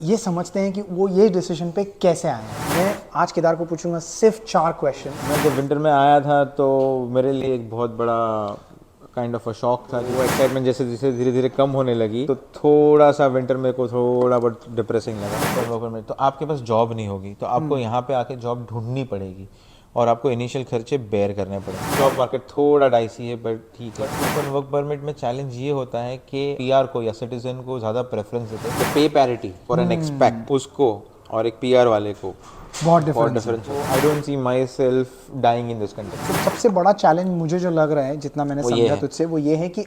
ये समझते हैं कि वो ये डिसीजन पे कैसे आए हैं। मैं आज केदार को पूछूंगा सिर्फ 4 क्वेश्चन। मैं जब विंटर में आया था तो मेरे लिए एक बहुत बड़ा काइंड ऑफ अ शॉक था। वो एक्साइटमेंट जैसे जैसे धीरे धीरे कम होने लगी तो थोड़ा सा विंटर मेरे को थोड़ा बहुत डिप्रेसिंग लगा। तो आपके पास जॉब नहीं होगी तो आपको यहाँ पे आके जॉब ढूंढनी पड़ेगी और आपको इनिशियल खर्चे बेयर करने पड़ेंगे। जॉब मार्केट थोड़ा डाइसी है बट ठीक है। ओपन वर्क परमिट में चैलेंज ये होता है कि पीआर को या सिटीजन को ज़्यादा प्रेफरेंस देते हैं। पे पैरिटी फॉर एन एक्सपेक्ट उसको और एक पीआर वाले को बहुत डिफरेंस है। I don't see myself dying in this country. तो सबसे बड़ा चैलेंज मुझे जो लग रहा है, जितना मैंने वो ये समझा है। तुझसे, वो ये है कि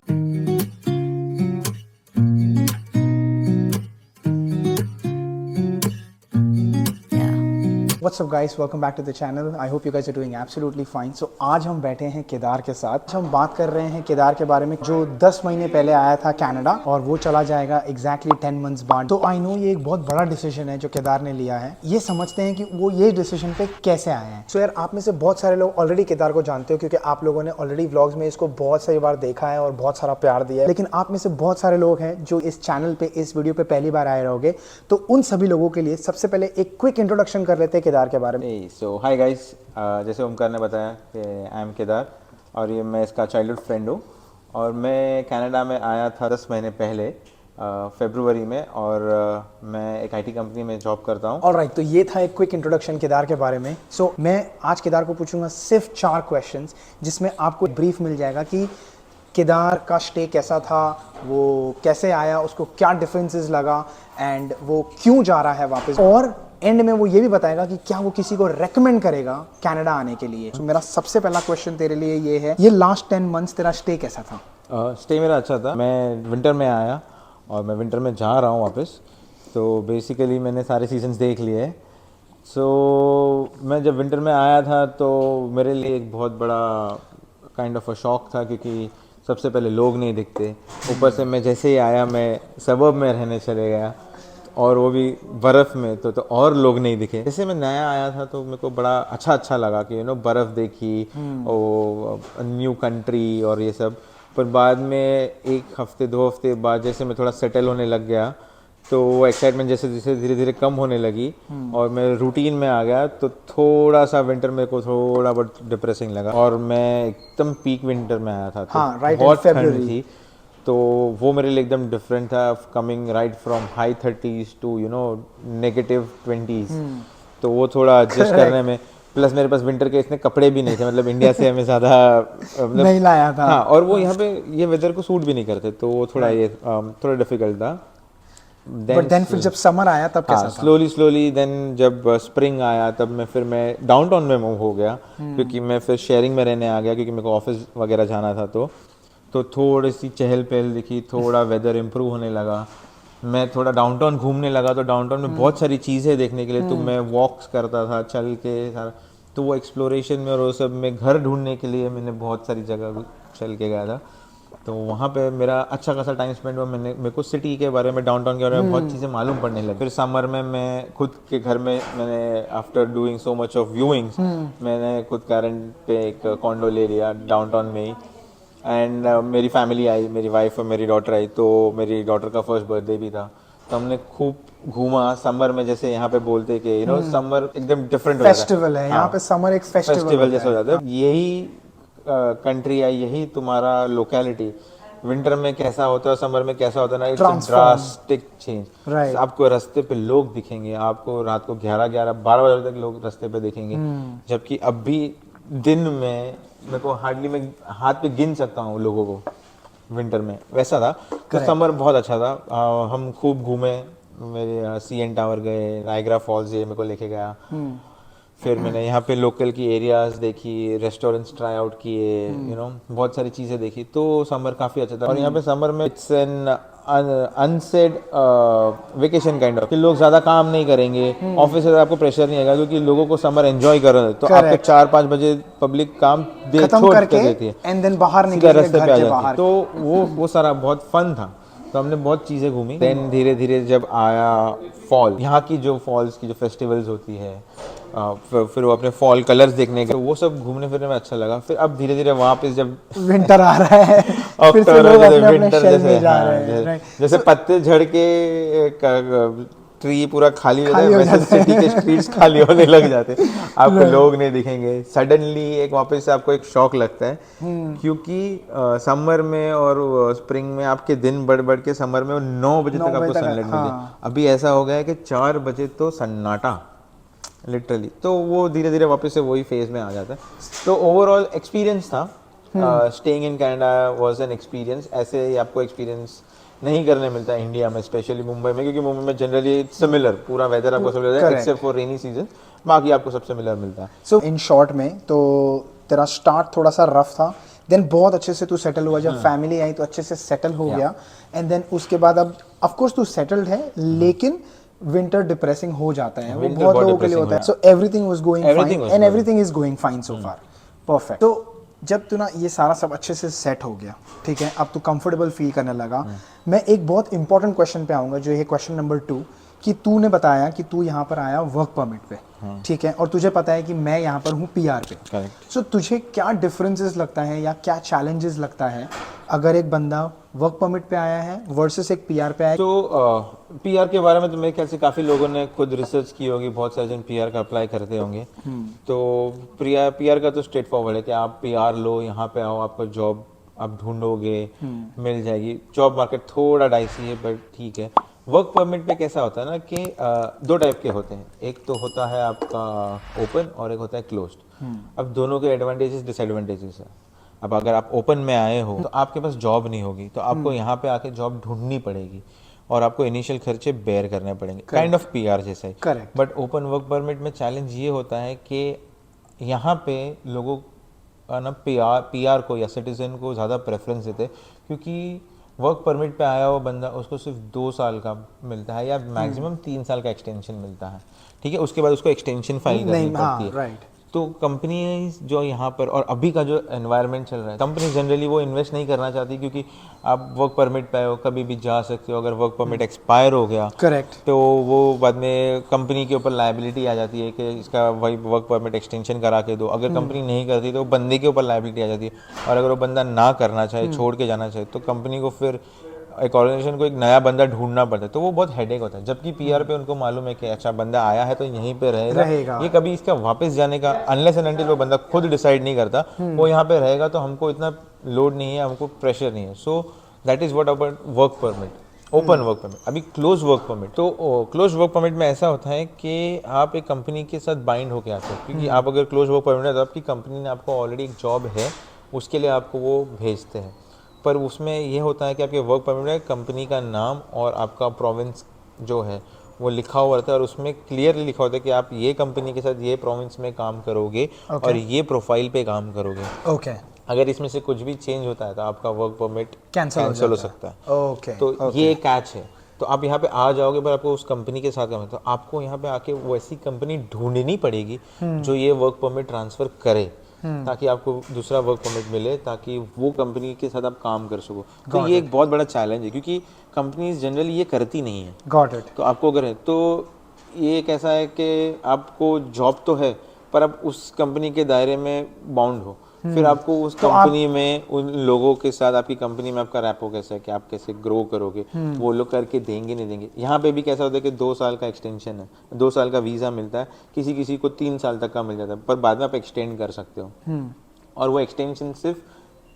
What's up guys, welcome back to the channel. I hope you guys are doing absolutely fine. So आज हम बैठे हैं केदार के साथ। हम बात कर रहे हैं केदार के बारे में जो 10 महीने पहले आया था कनाडा और वो चला जाएगा exactly 10 मंथ्स बाद। तो आई नो ये एक बहुत बड़ा डिसीजन है जो केदार ने लिया है। ये समझते हैं कि वो ये डिसीजन पे कैसे आए हैं। सो यार, आप में से बहुत सारे लोग ऑलरेडी केदार को जानते हो क्योंकि आप लोगों ने ऑलरेडी व्लॉग्स में इसको बहुत सारी बार देखा है और बहुत सारा प्यार दिया है। लेकिन आप में से बहुत सारे लोग हैं जो इस चैनल पे, इस वीडियो पे पहली बार आए रहोगे। तो उन सभी लोगों के लिए सबसे पहले एक क्विक इंट्रोडक्शन कर लेते हैं केदार के बारे में। सो हाय गाइस, जैसे ओमकार ने बताया कि आई एम केदार और ये मैं इसका चाइल्डहुड फ्रेंड हूँ और मैं कनाडा में आया था 10 महीने पहले फरवरी में और मैं एक आईटी कंपनी में जॉब करता हूँ। ऑलराइट, तो ये था एक क्विक इंट्रोडक्शन केदार के बारे में। सो मैं आज केदार को पूछूंगा सिर्फ 4 क्वेश्चंस जिसमें आपको ब्रीफ मिल जाएगा कि केदार का स्टे कैसा था, वो कैसे आया, उसको क्या डिफरेंसेस लगा एंड वो क्यों जा रहा है वापस, और एंड में वो ये भी बताएगा कि क्या वो किसी को रेकमेंड करेगा कनाडा आने के लिए। तो मेरा सबसे पहला क्वेश्चन तेरे लिए ये है, ये लास्ट 10 मंथ्स तेरा स्टे कैसा था? स्टे मेरा अच्छा था। मैं विंटर में आया और मैं विंटर में जा रहा हूँ वापस। तो बेसिकली मैंने सारे सीजन्स देख लिए हैं। सो मैं जब विंटर में आया था तो मेरे लिए एक बहुत बड़ा काइंड ऑफ अ शॉक था क्योंकि सबसे पहले लोग नहीं दिखते। ऊपर से मैं जैसे ही आया मैं सबब में रहने चले गया और वो भी बर्फ़ में, तो और लोग नहीं दिखे। जैसे मैं नया आया था तो मेरे को बड़ा अच्छा लगा कि बर्फ़ देखी और न्यू कंट्री और ये सब। पर बाद में एक हफ्ते 2 हफ्ते बाद जैसे मैं थोड़ा सेटल होने लग गया तो वो एक्साइटमेंट जैसे जैसे धीरे धीरे कम होने लगी और मैं रूटीन में आ गया तो थोड़ा सा विंटर मेरे को थोड़ा बहुत डिप्रेसिंग लगा और मैं एकदम पीक विंटर में आया था। तो हाँ, right, बहुत in ठंड February। थी तो वो मेरे लिए एकदम डिफरेंट था, coming right from high 30s to negative 20s। तो वो थोड़ा एडजस्ट करने में, प्लस मेरे पास विंटर के इतने कपड़े भी नहीं थे, मतलब इंडिया से हमें ज़्यादा मतलब नहीं लाया था। हाँ, और वो यहाँ पे ये वेदर को सूट भी नहीं करते तो वो थोड़ा ये थोड़ा डिफिकल्ट था। बट देन फिर जब समर आया तब कैसा था? स्लोली देन जब स्प्रिंग आया तब मैं डाउनटाउन में मूव हो गया क्योंकि मैं फिर शेयरिंग में रहने आ गया क्योंकि मेरे को ऑफिस वगैरह जाना था। तो थोड़ी सी चहल पहल दिखी, थोड़ा वेदर इम्प्रूव होने लगा। मैं थोड़ा डाउनटाउन घूमने लगा तो डाउनटाउन में बहुत सारी चीज़ें देखने के लिए, तो मैं वॉक्स करता था चल के सारा। तो वो एक्सप्लोरेशन में और वो सब में घर ढूंढने के लिए मैंने बहुत सारी जगह चल के गया था। तो वहाँ पे मेरा अच्छा खासा टाइम स्पेंड हुआ। मेरे को सिटी के बारे में, डाउनटाउन के बारे में बहुत चीज़ें मालूम पड़ने लगी। फिर समर में मैं खुद के घर में मैंने after doing so much of viewings मैंने खुद का रेंट पे एक कॉन्डो ले लिया डाउनटाउन में ही। एंड मेरी फैमिली आई, मेरी वाइफ और मेरी डॉटर आई, तो मेरी डॉटर का फर्स्ट बर्थडे भी था। तो हमने खूब घूमा समर में, जैसे यहाँ पे बोलते कि समर एकदम डिफरेंट हो जाता है। फेस्टिवल है यहाँ पे, समर एक फेस्टिवल जैसा हो जाता है। यही कंट्री है, यही तुम्हारा लोकेलिटी विंटर में कैसा होता है, समर में कैसा होता है ना, इट्स ड्रास्टिक चेंज। राइट। आपको रास्ते पे लोग दिखेंगे, आपको रात को 11-12 बजे तक लोग रास्ते पे दिखेंगे, जबकि अब भी दिन में मेरे को हार्डली मैं हाथ पे गिन सकता हूँ लोगों को विंटर में। वैसा था। तो समर बहुत अच्छा था। हम खूब घूमे, मेरे CN टावर गए, नायग्रा फॉल्स ये मेरे को लेके गया। फिर मैंने यहाँ पे लोकल की एरियाज देखी, रेस्टोरेंट्स ट्राई आउट किए, बहुत सारी चीज़ें देखी। तो समर काफ़ी अच्छा था। और यहाँ पे समर में it's an unsaid vacation kind of, कि लोग ज़्यादा काम नहीं करेंगे, ऑफिस से आपको प्रेशर नहीं आएगा क्योंकि लोगों को समर एंजॉय कर रहे हैं। तो आपको 4-5 बजे पब्लिक काम छोड़ कर देती है एंड देन बाहर सीधा निकल रास्ते के पे आ घर के जाती है। बाहर। तो वो सारा बहुत फन था। तो हमने बहुत चीज़ें घूमी। देन धीरे धीरे जब आया फॉल, यहाँ की जो फॉल्स की जो फेस्टिवल्स होती है, फिर वो अपने फॉल कलर्स देखने के, तो वो सब घूमने फिरने में अच्छा लगा। फिर अब धीरे धीरे वहाँ पे जब विंटर आ रहा है फिर से अक्टूबर लोग जैसे अपने अपने विंटर शेल जैसे में जा रहे हैं। जैसे पत्ते झड़ के ट्री पूरा खाली हो खाली जाता हो है, वैसे जाता है। सिटी के स्ट्रीट्स खाली होने लग जाते हैं, आपको लोग नहीं दिखेंगे। सडनली एक वापस से आपको एक शॉक लगता है, क्योंकि समर में और स्प्रिंग में आपके दिन बढ़ बढ़ के समर में 9 बजे 9 तक आपको बजे तक, सनलाइट मिलती है। हाँ। अभी ऐसा हो गया है कि 4 बजे तो सन्नाटा लिटरली। तो वो धीरे धीरे वापस से वही फेज में आ जाता है। तो ओवरऑल एक्सपीरियंस था, staying in Canada was an experience. ऐसे ही आपको एक्सपीरियंस नहीं करने मिलता है इंडिया में, स्पेशली मुंबई में, क्योंकि मुंबई में जनरली सिमिलर, पूरा वेदर आपको सिमिलर है Correct. Except for rainy season, बाकी आपको सब सिमिलर मिलता है। सो इन शॉर्ट में तो तेरा स्टार्ट थोड़ा सा रफ था, देन बहुत अच्छे से तू सेटल हुआ, जब फैमिली आई तो अच्छे से सेटल हो Yeah. गया, एंड देन उसके बाद अब ऑफ कोर्स तू सेटल्ड है, लेकिन विंटर डिप्रेसिंग हो जाता है, वो Winter बहुत बहुत लोगों के लिए depressing होता है। हो so everything was going Everything fine was and going. Everything is going fine so far, perfect. तो जब तू ना ये सारा सब अच्छे से सेट हो गया, ठीक है, अब तू कंफर्टेबल फील करने लगा, मैं एक बहुत इंपॉर्टेंट क्वेश्चन पे आऊंगा, जो है क्वेश्चन नंबर 2, कि तूने बताया कि तू यहाँ पर आया वर्क परमिट पे, ठीक है, और तुझे पता है कि मैं यहाँ पर हूँ पीआर पे। Correct. सो तुझे क्या डिफरेंसेस लगता है या क्या चैलेंजेस लगता है अगर एक बंदा वर्क परमिट पे आया है वर्सेस एक पीआर पे आया? तो पीआर के बारे में तो मेरे ख्याल से काफ़ी लोगों ने खुद रिसर्च की होगी, बहुत सारे जन पीआर का अप्लाई करते होंगे। तो पीआर का तो स्ट्रेट फॉरवर्ड है कि आप पीआर लो, यहाँ पे आओ, आपको जॉब आप ढूंढोगे, मिल जाएगी। जॉब मार्केट थोड़ा डाइसी है बट ठीक है। वर्क परमिट पे कैसा होता है ना कि 2 टाइप के होते हैं, एक तो होता है आपका ओपन और एक होता है क्लोज्ड। अब दोनों के एडवांटेजेस डिसएडवांटेजेस है। अब अगर आप ओपन में आए हो तो आपके पास जॉब नहीं होगी, तो आपको यहाँ पे आके जॉब ढूंढनी पड़ेगी और आपको इनिशियल खर्चे बेयर करने पड़ेंगे, काइंड ऑफ पीआर जैसा ही। Correct. But open work permit में चैलेंज ये होता है कि यहाँ पे लोगों का ना पीआर को या सिटीजन को ज़्यादा प्रेफरेंस देते हैं, क्योंकि वर्क परमिट पे आया हुआ बंदा उसको सिर्फ 2 साल का मिलता है या मैक्सिमम 3 साल का एक्सटेंशन मिलता है, ठीक है। उसके बाद उसको एक्सटेंशन फाइल करनी नहीं, हाँ, पड़ती है। राइट। तो कंपनी जो यहाँ पर, और अभी का जो एनवायरनमेंट चल रहा है, कंपनी जनरली वो इन्वेस्ट नहीं करना चाहती, क्योंकि आप वर्क परमिट पे हो, कभी भी जा सकते हो। अगर वर्क परमिट एक्सपायर हो गया करेक्ट। तो वो बाद में कंपनी के ऊपर लायबिलिटी आ जाती है कि इसका वही वर्क परमिट एक्सटेंशन करा के दो। अगर कंपनी नहीं करती तो बंदे के ऊपर लायबिलिटी आ जाती है, और अगर वो बंदा ना करना चाहे, छोड़ के जाना चाहे, तो कंपनी को फिर एक ऑर्गेनाइजेशन को एक नया बंदा ढूंढना पड़ता है। तो वो बहुत हेडेक होता है। जबकि पीआर पे उनको मालूम है कि अच्छा बंदा आया है तो यहीं पे रहेगा, ये कभी इसका वापस जाने का, अनलेस एंड अनटिल वो बंदा खुद डिसाइड नहीं करता, वो यहाँ पे रहेगा, तो हमको इतना लोड नहीं है, हमको प्रेशर नहीं है। So that is what about work permit, open work permit. अभी क्लोज वर्क परमिट, तो क्लोज वर्क परमिट में ऐसा होता है कि आप एक कंपनी के साथ बाइंड होके आते हो, क्योंकि आप अगर क्लोज वर्क परमिट है तो आपकी कंपनी ने आपको ऑलरेडी एक जॉब है, उसके लिए आपको वो भेजते हैं। पर उसमें ये होता है कि आपके वर्क परमिट में कंपनी का नाम और आपका प्रोविंस जो है वो लिखा हुआ रहता है, और उसमें क्लियरली लिखा होता है कि आप ये कंपनी के साथ ये प्रोविंस में काम करोगे और ये प्रोफाइल पे काम करोगे। ओके। अगर इसमें से कुछ भी चेंज होता है तो आपका वर्क परमिट कैंसिल हो सकता है। ओके। तो ये एक कैच है। तो आप यहाँ पे आ जाओगे, पर आपको उस कंपनी के साथ काम है, तो आपको यहाँ पे आके वैसी कंपनी ढूंढनी पड़ेगी जो ये वर्क परमिट ट्रांसफर करे, ताकि आपको दूसरा वर्क परमिट मिले, ताकि वो कंपनी के साथ आप काम कर सको। तो ये एक बहुत बड़ा चैलेंज है, क्योंकि कंपनीज जनरली ये करती नहीं है। Got it. तो आपको अगर है तो ये एक ऐसा है कि आपको जॉब तो है, पर आप उस कंपनी के दायरे में बाउंड हो, फिर आपको उस कंपनी में उन लोगों के साथ, आपकी कंपनी में आपका रैपो कैसा है, कि आप कैसे ग्रो करोगे, वो लोग करके देंगे नहीं देंगे। यहाँ पे भी कैसा होता है कि 2 साल का एक्सटेंशन है, 2 साल का वीज़ा मिलता है, किसी किसी को 3 साल तक का मिल जाता है, पर बाद में आप एक्सटेंड कर सकते हो, और वो एक्सटेंशन सिर्फ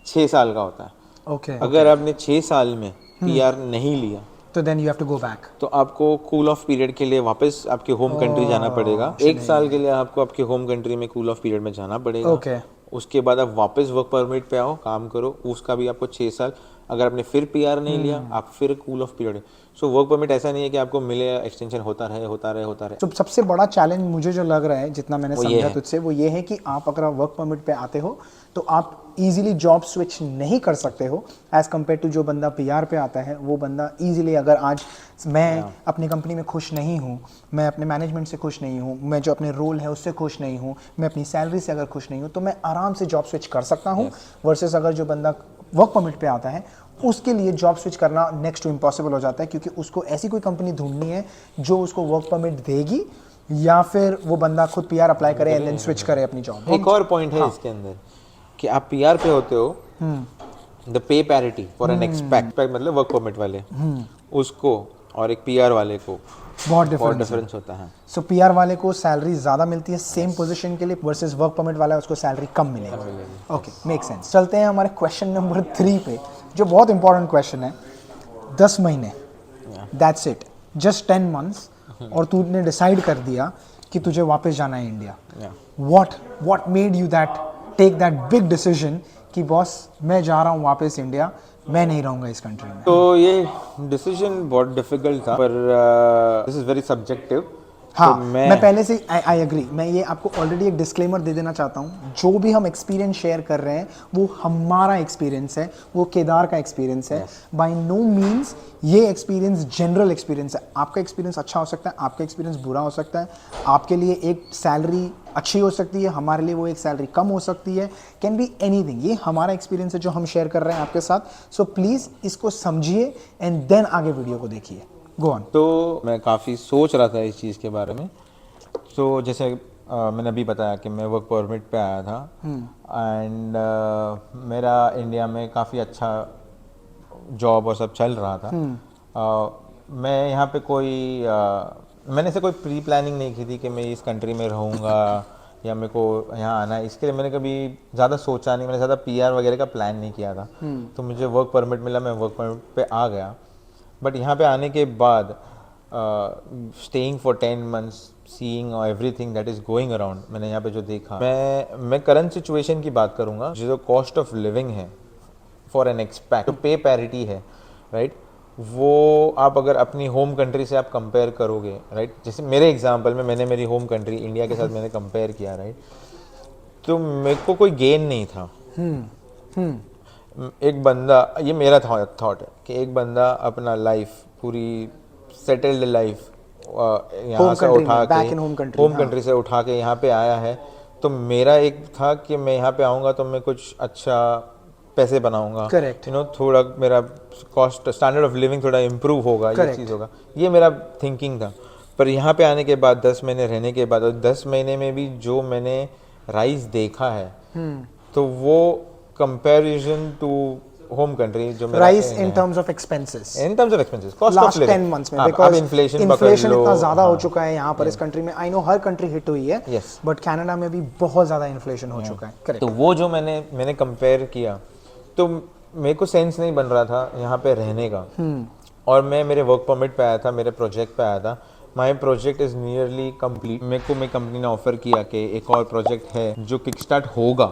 6 साल का होता है। ओके। अगर आपने 6 साल में पीआर नहीं लिया तो then you have to go back. तो आपको कूल ऑफ पीरियड के लिए वापस आपके होम कंट्री जाना पड़ेगा। 1 साल के लिए आपको आपके होम कंट्री में कूल ऑफ पीरियड में जाना पड़ेगा। ओके। उसके बाद आप वापस वर्क परमिट पे आओ, काम करो, उसका भी आपको 6 साल। अगर आपने फिर पीआर नहीं लिया, आप फिर cool off period. So work permit ऐसा नहीं है कि आपको मिले, एक्सटेंशन होता रहे। तो सबसे बड़ा चैलेंज मुझे जो लग रहा है, जितना मैंने वो ये समझा है। तुझसे, वो ये है कि आप अगर वर्क परमिट पे आते हो तो आप इजीली जॉब स्विच नहीं कर सकते हो, एज कम्पेयर टू जो बंदा पीआर पे आता है। वो बंदा इजीली, अगर आज मैं अपनी कंपनी में खुश नहीं हूँ, मैं अपने मैनेजमेंट से खुश नहीं हूँ, मैं जो अपने रोल है उससे खुश नहीं हूँ, मैं अपनी सैलरी से अगर खुश नहीं हूँ, तो मैं आराम से जॉब स्विच कर सकता हूँ। वर्सेस अगर जो बंदा वर्क परमिट पे आता है, उसके लिए जॉब स्विच करना नेक्स्ट टू इम्पॉसिबल हो जाता है, क्योंकि उसको ऐसी कोई कंपनी ढूंढनी है जो उसको वर्क परमिट देगी, या फिर वो बंदा खुद पीआर अप्लाई करे एंड देन स्विच करे अपनी जॉब। एक और पॉइंट है इसके अंदर कि आप पीआर पे होते हो, the pay parity for an expect मतलब वर्क परमिट वाले उसको और एक पीआर वाले को बहुत बहुत डिफरेंस है। डिफरेंस होता है। सो पीआर वाले को सैलरी ज़्यादा मिलती है सेम पोजीशन के लिए वर्सेस वर्क परमिट वाला है उसको सैलरी कम मिलेगी। Okay, make sense. चलते हैं हमारे क्वेश्चन नंबर 3 पे, जो बहुत इंपॉर्टेंट क्वेश्चन है। 10 महीने, दैट्स इट, जस्ट 10 मंथ्स, और तूने डिसाइड कर दिया कि तुझे वापस जाना है India. What made you that take that big decision कि बॉस मैं जा रहा हूँ वापस इंडिया, मैं नहीं रहूँगा इस कंट्री में? तो ये डिसीजन बहुत डिफिकल्ट था, पर दिस इज वेरी सब्जेक्टिव। हाँ, तो मैं पहले से आई एग्री। मैं ये आपको ऑलरेडी एक डिस्क्लेमर दे देना चाहता हूँ, जो भी हम एक्सपीरियंस शेयर कर रहे हैं वो हमारा एक्सपीरियंस है, वो केदार का एक्सपीरियंस है। बाय नो मीन्स ये एक्सपीरियंस जनरल एक्सपीरियंस है। आपका एक्सपीरियंस अच्छा हो सकता है, आपका एक्सपीरियंस बुरा हो सकता है। आपके लिए एक सैलरी अच्छी हो सकती है, हमारे लिए वो एक सैलरी कम हो सकती है, कैन बी एनीथिंग। ये हमारा एक्सपीरियंस है जो हम शेयर कर रहे हैं आपके साथ। सो प्लीज़ इसको समझिए एंड देन आगे वीडियो को देखिए। Go on. तो मैं काफ़ी सोच रहा था इस चीज़ के बारे में। तो जैसे मैंने अभी बताया कि मैं वर्क परमिट पे आया था, एंड मेरा इंडिया में काफ़ी अच्छा जॉब और सब चल रहा था। मैं यहाँ पे मैंने से कोई प्री प्लानिंग नहीं की थी कि मैं इस कंट्री में रहूँगा या मेरे को यहाँ आना है। इसके लिए मैंने कभी ज़्यादा सोचा नहीं, मैंने ज़्यादा पीआर वगैरह का प्लान नहीं किया था। तो मुझे वर्क परमिट मिला, मैं वर्क परमिट पे आ गया। बट यहाँ पे आने के बाद staying for 10 months, seeing everything that is going around, मैंने यहाँ पे जो देखा, मैं करंट सिचुएशन की बात करूँगा। जो कॉस्ट ऑफ लिविंग है फॉर एन एक्सपैट, जो पे पैरिटी है, राइट, वो आप अगर अपनी होम कंट्री से आप कंपेयर करोगे, राइट, जैसे मेरे एग्जांपल में मैंने मेरी होम कंट्री इंडिया के साथ मैंने कंपेयर किया, राइट, तो मेरे को कोई गेन नहीं था। एक बंदा, ये मेरा थॉट है कि एक बंदा अपना लाइफ पूरी सेटल्ड लाइफ यहाँ से उठा के होम कंट्री से उठा के यहाँ पे आया है। तो मेरा एक था कि मैं यहाँ पे आऊँगा तो मैं कुछ अच्छा पैसे बनाऊंगा, करेक्ट, थोड़ा मेरा कॉस्ट स्टैंडर्ड ऑफ लिविंग थोड़ा इम्प्रूव होगा, ये चीज़ होगा, ये मेरा थिंकिंग था। पर यहाँ पे आने के बाद 10 महीने रहने के बाद, और 10 महीने में भी जो मैंने राइज देखा है, तो वो कंपैरिजन टू होम कंट्री जो मेरा rice in terms of expenses, cost of last 10 months में, बिकॉज़ इन्फ्लेशन इतना ज़्यादा हो चुका है यहाँ पर इस कंट्री में। I know her country hit हुई है, बट कनाडा में भी बहुत ज़्यादा इन्फ्लेशन हो चुका है। करेक्ट। तो वो जो मैंने कंपेयर किया, तो मेरे को सेंस नहीं बन रहा था यहाँ पे रहने का। और मैं मेरे वर्क परमिट पे आया था, मेरे प्रोजेक्ट पे आया था। My project is nearly complete. मेरे कंपनी ने ऑफर किया कि एक और प्रोजेक्ट है जो किक स्टार्ट होगा,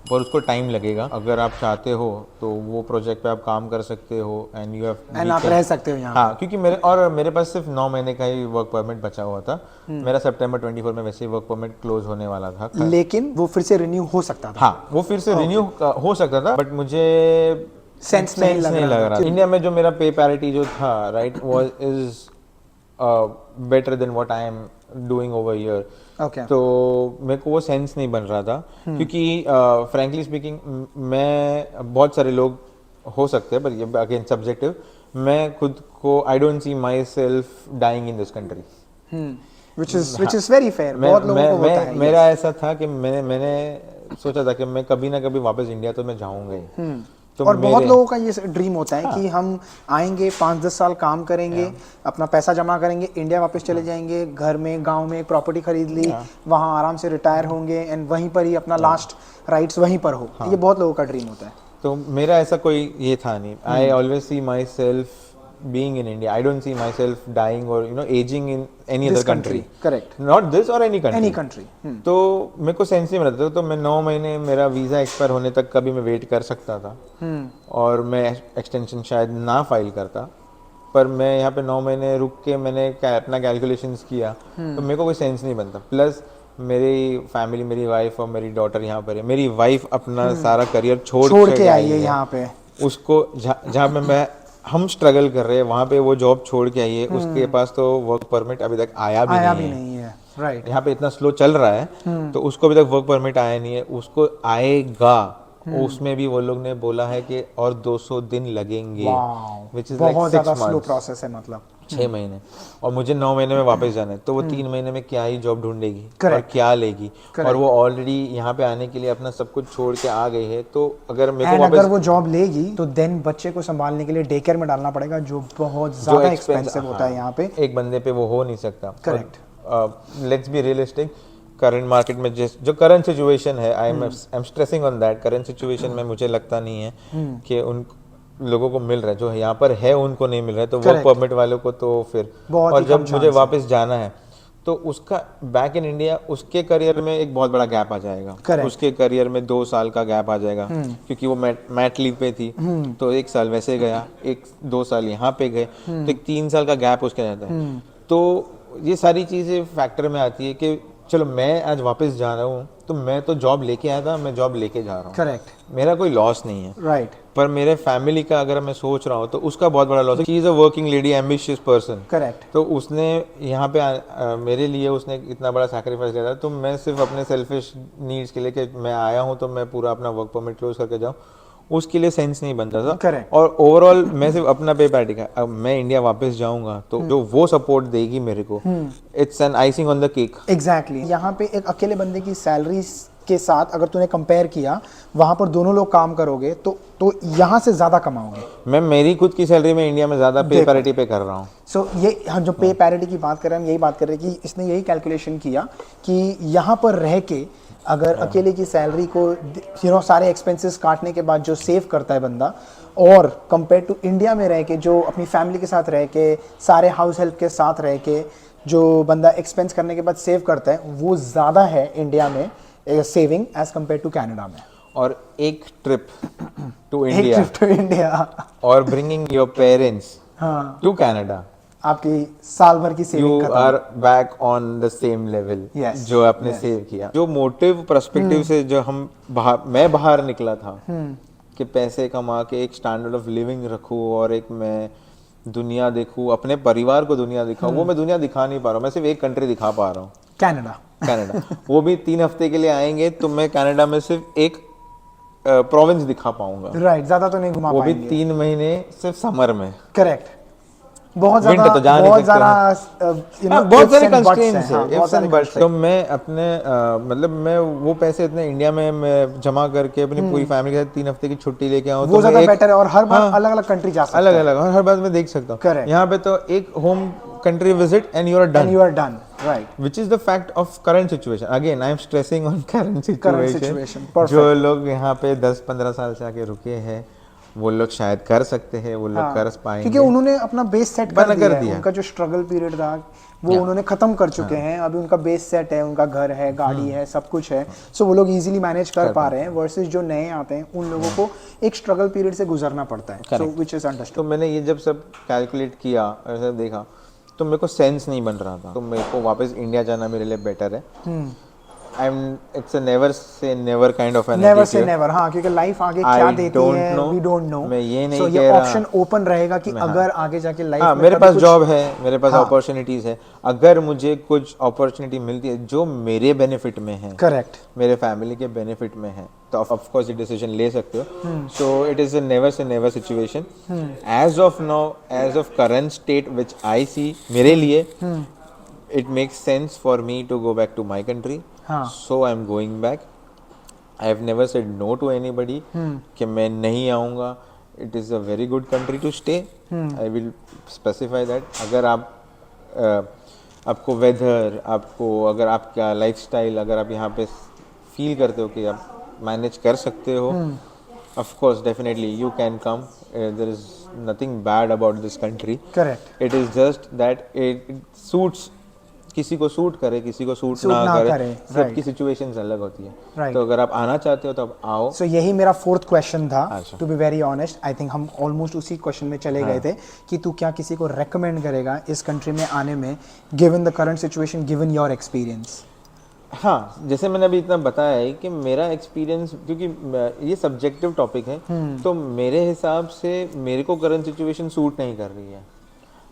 पर उसको टाइम लगेगा। अगर आप चाहते हो तो वो प्रोजेक्ट पे आप काम कर सकते हो, एंड आप रह सकते हो यहाँ। हाँ, क्योंकि मेरे पास सिर्फ 9 महीने का ही वर्क परमिट बचा हुआ था। मेरा सितंबर 24 में वैसे ही वर्क परमिट क्लोज होने वाला था, लेकिन वो फिर से रिन्यू हो सकता था। हाँ, वो फिर से रिन्यू हो सकता था, बट मुझे सेंस नहीं लग रहा था। इंडिया में जो मेरा पे पैरिटी जो था, right, was is better than what I am doing over here. तो मेरे को वो सेंस नहीं बन रहा था, क्योंकि फ्रैंकली स्पीकिंग, मैं बहुत सारे लोग हो सकते हैं, पर ये अगेन सब्जेक्टिव, मैं खुद को I don't see myself dying in this country, which is very fair। बहुत लोगों को होता है। मेरा ऐसा था कि मैंने सोचा था कि मैं कभी ना कभी वापस इंडिया तो मैं जाऊंगा ही। तो और बहुत लोगों का ये ड्रीम होता है कि हम आएंगे, 5-10 साल काम करेंगे, अपना पैसा जमा करेंगे, इंडिया वापस चले जाएंगे, घर में गांव में एक प्रॉपर्टी खरीद ली, वहाँ आराम से रिटायर होंगे, एंड वहीं पर ही अपना लास्ट राइट्स वहीं पर हो। ये बहुत लोगों का ड्रीम होता है। तो मेरा ऐसा कोई ये था नहीं। I always see my self being in India. I don't see myself dying or aging in any other country. Correct. Not this or any country. Any country. तो मेरे को सेंस नहीं मिलता था। तो मैं 9 महीने, मेरा वीज़ा एक्सपायर होने तक कभी मैं वेट कर सकता था, और मैं एक्सटेंशन शायद ना फाइल करता। पर मैं यहाँ पे 9 महीने रुक के मैंने अपना कैलकुलेशंस किया, तो मेरे को कोई सेंस नहीं बनता। प्लस मेरी फैमिली, मेरी वाइफ और मेरी डॉटर यहाँ पर है। मेरी वाइफ अपना सारा करियर छोड़ के आई है यहाँ पे। उसको जहाँ पे हम स्ट्रगल कर रहे हैं, वहाँ पे वो जॉब छोड़ के आई है। उसके पास तो वर्क परमिट अभी तक आया भी नहीं है। राइट। यहाँ पे इतना स्लो चल रहा है, तो उसको अभी तक वर्क परमिट आया नहीं है। उसको आएगा, उसमें भी वो लोग ने बोला है कि और 200 दिन लगेंगे, विच इज बहुत ज़्यादा स्लो प्रोसेस है। मतलब 6 महीने, और मुझे 9 महीने में वापस जाना है, तो वो 3 महीने में क्या ही जॉब ढूंढेगी और क्या लेगी, और वो ऑलरेडी यहाँ पे आने के लिए अपना सब कुछ छोड़ के आ गई है। तो अगर मेरे को एंड वापस अगर वो जॉब लेगी तो देन बच्चे को संभालने के लिए डे केयर में डालना पड़ेगा, जो बहुत ज़्यादा एक्सपेंसिव होता है यहाँ पे। एक बंदे पे वो हो नहीं सकता। Correct. Let's be realistic, current market में जो करंट सिचुएशन है, I am stressing on that, current situation में मुझे लगता नहीं है कि उन लोगों को मिल रहा है, जो यहाँ पर है उनको नहीं मिल रहा है, तो वर्क परमिट वालों को तो फिर। और जब मुझे वापस जाना है तो उसका बैक इन इंडिया उसके करियर में एक बहुत बड़ा गैप आ जाएगा। उसके करियर में 2 साल का गैप आ जाएगा, क्योंकि वो मैट लीव पे थी, तो 1 साल वैसे गया, 1-2 साल यहाँ पे गए, तो एक 3 साल का गैप उसके जाता है। तो ये सारी चीज़ें फैक्टर में आती है कि चलो मैं आज वापस जा रहा हूँ, तो मैं तो जॉब लेके आया था, मैं जॉब लेके जा रहा हूँ, करेक्ट, मेरा कोई लॉस नहीं है, राइट। पर मेरे फैमिली का अगर मैं सोच रहा हूँ तो उसका बहुत बड़ा लॉस है। She is a working lady, ambitious person, correct. तो उसने यहाँ पे मेरे लिए उसने इतना बड़ा सैक्रिफाइस किया था, तो मैं सिर्फ अपने सेल्फिश नीड्स के लिए कि मैं आया हूँ तो मैं पूरा अपना वर्क परमिट क्लोज करके जाऊँ, उसके लिए सेंस नहीं बनता था। Correct. और ओवरऑल मैं सिर्फ अपना पे पैटिक है, अब मैं इंडिया वापस जाऊंगा तो जो वो सपोर्ट देगी मेरे को, it's an icing on the cake. Exactly. यहाँ पे एक अकेले बंदे की सैलरी के साथ अगर तूने कंपेयर किया, वहां पर दोनों लोग काम करोगे तो यहाँ से ज्यादा कमाओगे। मैं मेरी खुद की सैलरी में इंडिया में ज्यादा पे पैरिटी पे कर रहा हूँ। सो ये हम जो पे पैरिटी की बात कर रहे हैं, हम यही बात कर रहे हैं कि इसने यही कैलकुलेशन किया कि यहाँ पर रह के अगर अकेले की सैलरी को सारे एक्सपेंसेस काटने के बाद जो सेव करता है बंदा, और कंपेयर टू इंडिया में रह के जो अपनी फैमिली के साथ रह के सारे हाउस हेल्प के साथ रह के जो बंदा एक्सपेंस करने के बाद सेव करता है, वो ज़्यादा है इंडिया में saving as compare to Canada में। और एक ट्रिप टू इंडिया और bringing your parents to Canada, आपकी साल भर की saving you are back on the same level जो आपने सेव किया। जो मोटिव पर्सपेक्टिव से जो मैं बाहर निकला था कि पैसे कमा के एक स्टैंडर्ड ऑफ लिविंग रखूं और एक मैं दुनिया देखूं, अपने परिवार को दुनिया दिखाऊं, वो मैं दुनिया दिखा नहीं पा रहा हूँ। मैं सिर्फ एक कंट्री दिखा पा रहा हूँ, कनाडा। वो भी 3 हफ्ते के लिए आएंगे तो मैं कनाडा में सिर्फ एक प्रोविंस दिखा पाऊंगा, राइट, ज्यादा तो नहीं घुमा पाएंगे। वो भी 3 महीने सिर्फ समर में। करेक्ट। बहुत सारे कंस्ट्रेंट्स हैं। तो मैं अपने मतलब मैं वो पैसे इतने इंडिया में मैं जमा करके अपनी पूरी फैमिली के साथ 3 हफ्ते की छुट्टी लेके आऊँ, वो ज्यादा बेटर है। और हर बार अलग अलग कंट्री जा सकते हैं, अलग अलग हर बार मैं देख सकता हूँ। यहाँ पे तो एक home country visit and you are done, right, which is the fact of current situation. Again I am stressing on current situation. जो लोग यहाँ पे 10-15 साल से आके रुके हैं वो लोग शायद कर सकते हैं, वो लोग कर पाएंगे, क्योंकि उन्होंने अपना बेस सेट कर दिया। उनका जो स्ट्रगल पीरियड था वो उन्होंने खत्म कर चुके हैं। अभी उनका बेस सेट है, उनका घर है, गाड़ी है, सब कुछ है, सो वो लोग इजीली मैनेज कर पा रहे हैं। वर्सेस जो नए आते हैं उन लोगों को एक स्ट्रगल पीरियड से गुजरना पड़ता है, सो व्हिच इज अंडरस्टूड। तो मैंने ये जब सब कैलकुलेट किया, ऐसा देखा, तो मेरे को सेंस नहीं बन रहा था, तो मेरे को वापस इंडिया जाना मेरे लिए बेटर है। It's a never say never kind of an attitude. Never say never, हाँ, क्योंकि लाइफ आगे क्या देती है we don't know. मैं ये नहीं कह रहा। ये ऑप्शन ओपन रहेगा कि अगर आगे जाके लाइफ में मेरे पास जॉब है, मेरे पास अपॉर्चुनिटीज है, अगर मुझे कुछ अपॉर्चुनिटी मिलती है जो मेरे बेनिफिट में है, करेक्ट, मेरे फैमिली के बेनिफिट में है, तो ऑफ कोर्स ये डिसीजन ले सकते हो। So it is a never say never situation. As of now, as of current state which I see, मेरे लिए it makes sense for me to go back to my country. So I'm going back. I have never said no to anybody कि मैं नहीं आऊँगा. It is a very good country to stay. I will specify that. अगर आप आपको weather, आपको अगर आपका लाइफस्टाइल, अगर आप यहाँ पे फील करते हो कि आप मैनेज कर सकते हो, of course definitely you can come. There is nothing bad about this country. Correct. It is just that it suits, किसी को सूट करे, किसी को सूट ना करे, सबकी सिचुएशंस अलग होती है। तो अगर आप आना चाहते हो तो आप आओ। सो यही मेरा 4th क्वेश्चन था, to be very honest. I think हम ऑलमोस्ट उसी क्वेश्चन में चले गए थे कि तू क्या किसी को रेकमेंड करेगा इस कंट्री में आने में, given the current situation, given your experience? हाँ, जैसे मैंने अभी इतना बताया है कि मेरा एक्सपीरियंस, क्योंकि ये सब्जेक्टिव टॉपिक है, तो मेरे हिसाब से मेरे को करंट सिचुएशन सूट नहीं कर रही है।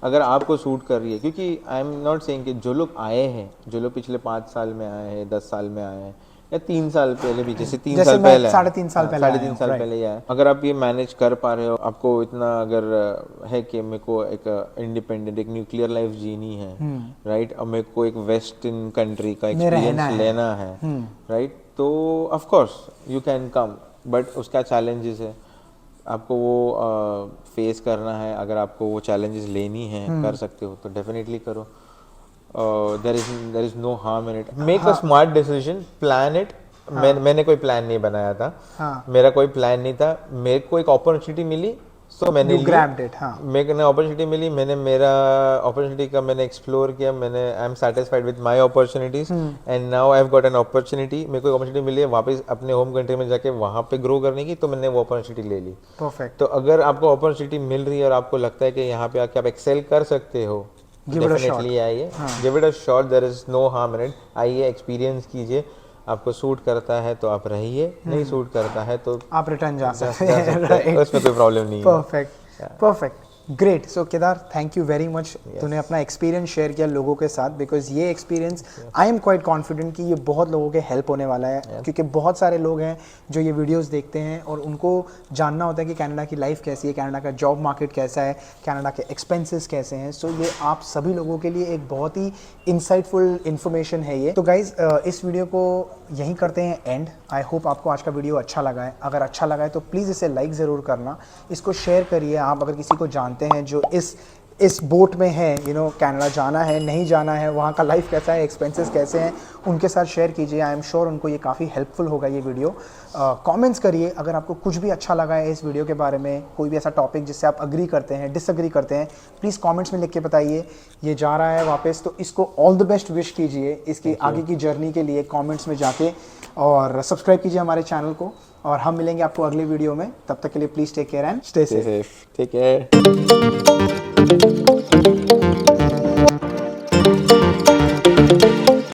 अगर आपको सूट कर रही है, क्योंकि आई एम नॉट सेइंग कि जो लोग आए हैं, जो लोग पिछले 5 साल में आए हैं, 10 साल में आए हैं, या 3 साल पहले भी, जैसे 3 जैसे साल मैं पहले, 3.5 साल पहले साढ़े आया तीन हूँ, साल right. पहले ही आया। अगर आप ये मैनेज कर पा रहे हो, आपको इतना अगर है कि मेरे को एक इंडिपेंडेंट एक न्यूक्लियर लाइफ जीनी है, राइट, और मेरे को एक वेस्टर्न कंट्री का में रहना एक्सपीरियंस है। लेना है, राइट, तो of course you can come, but उसका चैलेंजेस है, आपको वो फेस करना है। अगर आपको वो चैलेंजेस लेनी है, कर सकते हो तो डेफिनेटली करो। there is no harm in it. Make a smart decision, plan it. मैंने कोई प्लान नहीं बनाया था, हाँ। मेरा कोई प्लान नहीं था, मेरे को एक अपॉर्चुनिटी मिली, सो मैंने You ली, grabbed it, हाँ। मेरे को अपॉर्चुनिटी मिली, मैंने मेरा अपॉर्चुनिटी का मैंने एक्सप्लोर किया, मैंने I am satisfied with my opportunities and now I have got an opportunity. मेरे को एक अपॉर्चुनिटी मिली है वापस अपने होम कंट्री में जाके वहाँ पे ग्रो करने की, तो मैंने वो अपॉर्चुनिटी ले ली। परफेक्ट। तो अगर आपको अपॉर्चुनिटी मिल रही है और आपको लगता है कि यहाँ पे आके आप एक्सेल कर सकते हो, Give it a shot. Definitely आइए, give it a shot, there is no harm in it. आइए, एक्सपीरियंस कीजिए, आपको सूट करता है तो आप रहिए, नहीं सूट करता है तो आप रिटर्न जा सकते जा हैं, सकते हैं, उसमें कोई प्रॉब्लम नहीं है। Perfect, perfect, great. So Kedar, thank you very much, तूने अपना एक्सपीरियंस शेयर किया लोगों के साथ, बिकॉज ये experience I am quite confident कि ये बहुत लोगों के हेल्प होने वाला है, क्योंकि बहुत सारे लोग हैं जो ये वीडियोस देखते हैं और उनको जानना होता है कि कनाडा की लाइफ कैसी है, कनाडा का जॉब मार्केट कैसा है, कनाडा के एक्सपेंसेस कैसे हैं। सो ये आप सभी लोगों के लिए एक बहुत ही इंसाइटफुल इन्फॉर्मेशन है ये। तो गाइज, इस वीडियो को यहीं करते हैं एंड। आई होप आपको आज का वीडियो अच्छा लगा है। अगर अच्छा लगा है तो प्लीज़ इसे लाइक ज़रूर करना, इसको शेयर करिए। आप अगर किसी को जानते हैं जो इस बोट में है, कनाडा जाना है, नहीं जाना है, वहाँ का लाइफ कैसा है, एक्सपेंसेस कैसे हैं, उनके साथ शेयर कीजिए। आई एम श्योर उनको ये काफ़ी हेल्पफुल होगा ये वीडियो। कमेंट्स करिए अगर आपको कुछ भी अच्छा लगा है इस वीडियो के बारे में, कोई भी ऐसा टॉपिक जिससे आप अग्री करते हैं, डिसअग्री करते हैं, प्लीज़ कमेंट्स में लिख के बताइए। ये जा रहा है वापस, तो इसको ऑल द बेस्ट विश कीजिए इसकी आगे की जर्नी के लिए कमेंट्स में जाके, और सब्सक्राइब कीजिए हमारे चैनल को, और हम मिलेंगे आपको अगले वीडियो में। तब तक के लिए please take care and stay safe. Take care.